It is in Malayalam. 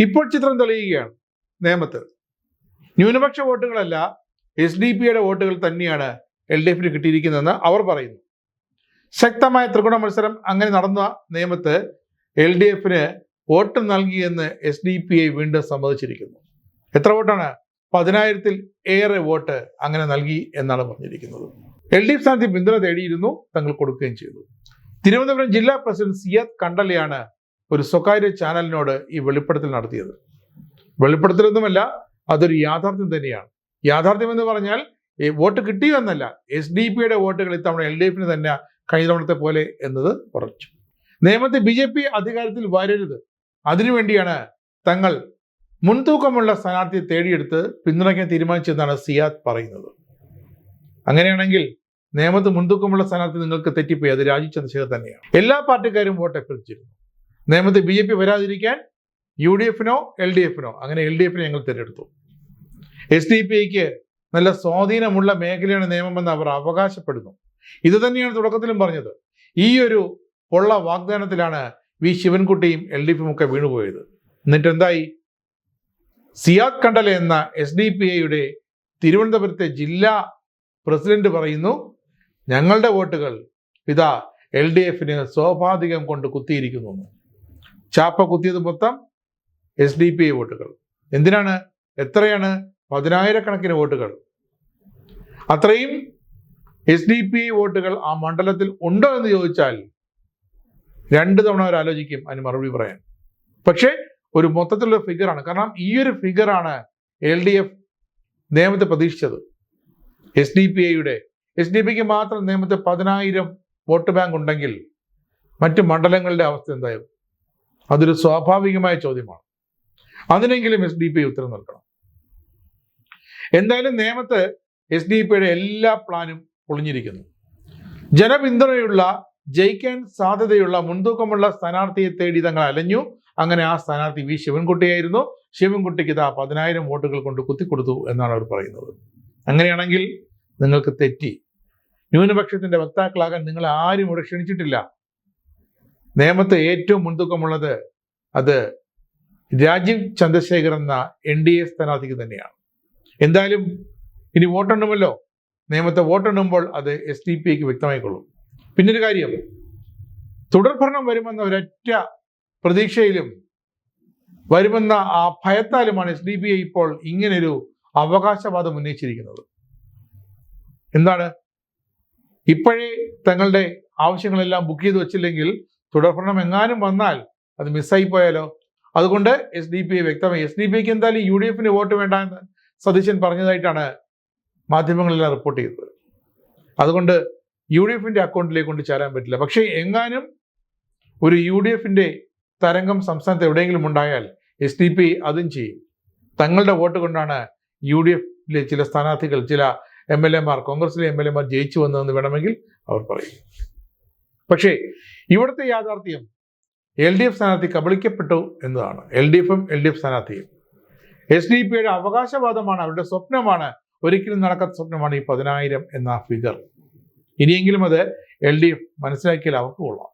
ഇപ്പോൾ ചിത്രം തെളിയുകയാണ്. നേമത്ത് ന്യൂനപക്ഷ വോട്ടുകളല്ല, SDP-യുടെ വോട്ടുകൾ തന്നെയാണ് LDF-ന് കിട്ടിയിരിക്കുന്നതെന്ന് അവർ പറയുന്നു. ശക്തമായ ത്രികോണ മത്സരം അങ്ങനെ നടന്ന നേമത്ത് LDF-ന് വോട്ട് നൽകിയെന്ന് SDP-ഐ വീണ്ടും സമ്മതിച്ചിരിക്കുന്നു. എത്ര വോട്ടാണ്? 10,000-ൽ ഏറെ വോട്ട് അങ്ങനെ നൽകി എന്നാണ് പറഞ്ഞിരിക്കുന്നത്. LDF സ്ഥാനാർത്ഥി പിന്തുണ തേടിയിരുന്നു, തങ്ങൾ കൊടുക്കുകയും ചെയ്തു. തിരുവനന്തപുരം ജില്ലാ പ്രസിഡന്റ് സിയാദ് കണ്ടലയാണ് ഒരു സ്വകാര്യ ചാനലിനോട് ഈ വെളിപ്പെടുത്തൽ നടത്തിയത്. വെളിപ്പെടുത്തലൊന്നുമല്ല, അതൊരു യാഥാർത്ഥ്യം തന്നെയാണ്. യാഥാർത്ഥ്യം എന്ന് പറഞ്ഞാൽ വോട്ട് കിട്ടിയോ എന്നല്ല, SDP-യുടെ വോട്ടുകൾ ഇത്തവണ LDF-ന് തന്നെ കഴിഞ്ഞ തവണത്തെ പോലെ എന്നത് ഉറച്ചു. നേമത്തെ BJP അധികാരത്തിൽ വരരുത്, അതിനുവേണ്ടിയാണ് തങ്ങൾ മുൻതൂക്കമുള്ള സ്ഥാനാർത്ഥിയെ തേടിയെടുത്ത് പിന്തുണയ്ക്കാൻ തീരുമാനിച്ചതെന്നാണ് സിയാദ് പറയുന്നത്. അങ്ങനെയാണെങ്കിൽ നേമത്ത് മുൻതൂക്കമുള്ള സ്ഥാനാർത്ഥി നിങ്ങൾക്ക് തെറ്റിപ്പോയി, അത് രാജീവ് ചന്ദ്രശേഖർ തന്നെയാണ്. എല്ലാ പാർട്ടിക്കാരും വോട്ട് അഭ്യർത്ഥിച്ചിരുന്നു. നേമത്ത് BJP വരാതിരിക്കാൻ UDF-നോ LDF-നോ, അങ്ങനെ LDF-നെ ഞങ്ങൾ തിരഞ്ഞെടുത്തു. SDP-ക്ക് നല്ല സ്വാധീനമുള്ള മേഖലയാണ് നിയമമെന്ന് അവർ അവകാശപ്പെടുന്നു. ഇത് തന്നെയാണ് തുടക്കത്തിലും പറഞ്ഞത്. ഈ ഒരു പൊള്ള വാഗ്ദാനത്തിലാണ് വി ശിവൻകുട്ടിയും LDF-ഉം ഒക്കെ വീണുപോയത്. എന്നിട്ട് എന്തായി? സിയാദ് കണ്ടല എന്ന SDP-യുടെ തിരുവനന്തപുരത്തെ ജില്ലാ പ്രസിഡന്റ് പറയുന്നു, ഞങ്ങളുടെ വോട്ടുകൾ ഇതാ LDF-ന് സ്വാഭാവികം കൊണ്ട് കുത്തിയിരിക്കുന്നു. ചാപ്പ കുത്തിയത് മൊത്തം SDP-ഐ വോട്ടുകൾ. എന്തിനാണ്? എത്രയാണ്? 10,000-കണക്കിന് വോട്ടുകൾ. അത്രയും SDP-ഐ വോട്ടുകൾ ആ മണ്ഡലത്തിൽ ഉണ്ടോ എന്ന് ചോദിച്ചാൽ 2 തവണ അവർ ആലോചിക്കും അതിന് മറുപടി പറയാൻ. പക്ഷേ ഒരു മൊത്തത്തിലുള്ള ഫിഗറാണ്. കാരണം ഈ ഒരു ഫിഗറാണ് LDF നേമത്തെ പ്രതീക്ഷിച്ചത്. SDP-ക്ക് മാത്രം നേമത്തെ 10,000 വോട്ട് ബാങ്ക് ഉണ്ടെങ്കിൽ മറ്റു മണ്ഡലങ്ങളുടെ അവസ്ഥ എന്തായാലും അതൊരു സ്വാഭാവികമായ ചോദ്യമാണ്. അതിനെങ്കിലും SDP ഉത്തരം നൽകണം. എന്തായാലും നേമത്ത് SDP-യുടെ എല്ലാ പ്ലാനും പൊളിഞ്ഞിരിക്കുന്നു. ജനപിന്തുണയുള്ള, ജയിക്കാൻ സാധ്യതയുള്ള, മുൻതൂക്കമുള്ള സ്ഥാനാർത്ഥിയെ തേടി തങ്ങൾ അലഞ്ഞു. അങ്ങനെ ആ സ്ഥാനാർത്ഥി വി ശിവൻകുട്ടിയായിരുന്നു. ശിവൻകുട്ടിക്ക് ഇതാ 10,000 വോട്ടുകൾ കൊണ്ട് കുത്തിക്കൊടുത്തു എന്നാണ് അവർ പറയുന്നത്. അങ്ങനെയാണെങ്കിൽ നിങ്ങൾക്ക് തെറ്റി. ന്യൂനപക്ഷത്തിന്റെ വക്താക്കളാകാൻ നിങ്ങൾ ആരും ഇവിടെ ക്ഷണിച്ചിട്ടില്ല. നേമത്ത് ഏറ്റവും മുൻതൂക്കമുള്ളത് അത് രാജീവ് ചന്ദ്രശേഖർ എന്ന NDA സ്ഥാനാർത്ഥിക്ക് തന്നെയാണ്. എന്തായാലും ഇനി വോട്ടെണ്ണുമല്ലോ. നേമത്തെ വോട്ടെണ്ണുമ്പോൾ അത് SDP-ക്ക് വ്യക്തമായിക്കൊള്ളും. പിന്നൊരു കാര്യം, തുടർഭരണം വരുമെന്ന ഒരൊറ്റ പ്രതീക്ഷയിലും വരുമെന്ന ആ ഭയത്താലുമാണ് SDP-ഐ ഇപ്പോൾ ഇങ്ങനൊരു അവകാശവാദം ഉന്നയിച്ചിരിക്കുന്നത്. എന്താണ്? ഇപ്പോഴേ തങ്ങളുടെ ആവശ്യങ്ങളെല്ലാം ബുക്ക് ചെയ്ത് വെച്ചില്ലെങ്കിൽ തുടർഭരണം എങ്ങാനും വന്നാൽ അത് മിസ്സായി പോയാലോ? അതുകൊണ്ട് SDP-ഐ വ്യക്തമായി. SDP-ക്ക് എന്തായാലും UDF-ന് വോട്ട് വേണ്ട എന്ന് സതീശൻ പറഞ്ഞതായിട്ടാണ് മാധ്യമങ്ങളെല്ലാം റിപ്പോർട്ട് ചെയ്തത്. അതുകൊണ്ട് UDF-ന്റെ അക്കൗണ്ടിലേക്ക് കൊണ്ട് ചേരാൻ പറ്റില്ല. പക്ഷേ എങ്ങാനും ഒരു UDF-ന്റെ തരംഗം സംസ്ഥാനത്ത് എവിടെയെങ്കിലും ഉണ്ടായാൽ SDP അതും ചെയ്യും. തങ്ങളുടെ വോട്ട് കൊണ്ടാണ് UDF-ലെ ചില സ്ഥാനാർത്ഥികൾ, ചില MLA-മാർ, കോൺഗ്രസിലെ MLA-മാർ ജയിച്ചു വന്നതെന്ന് വേണമെങ്കിൽ അവർ പറയും. പക്ഷേ ഇവിടുത്തെ യാഥാർത്ഥ്യം LDF സ്ഥാനാർത്ഥി കബളിക്കപ്പെട്ടു എന്നതാണ്. LDF-ഉം LDF സ്ഥാനാർത്ഥിയും SDP-യുടെ അവകാശവാദമാണ്, അവരുടെ സ്വപ്നമാണ്, ഒരിക്കലും നടക്കാത്ത സ്വപ്നമാണ് ഈ 10,000 എന്ന ഫിഗർ. ഇനിയെങ്കിലും അത് LDF മനസ്സിലാക്കിയാൽ അവർക്ക് കൊള്ളാം.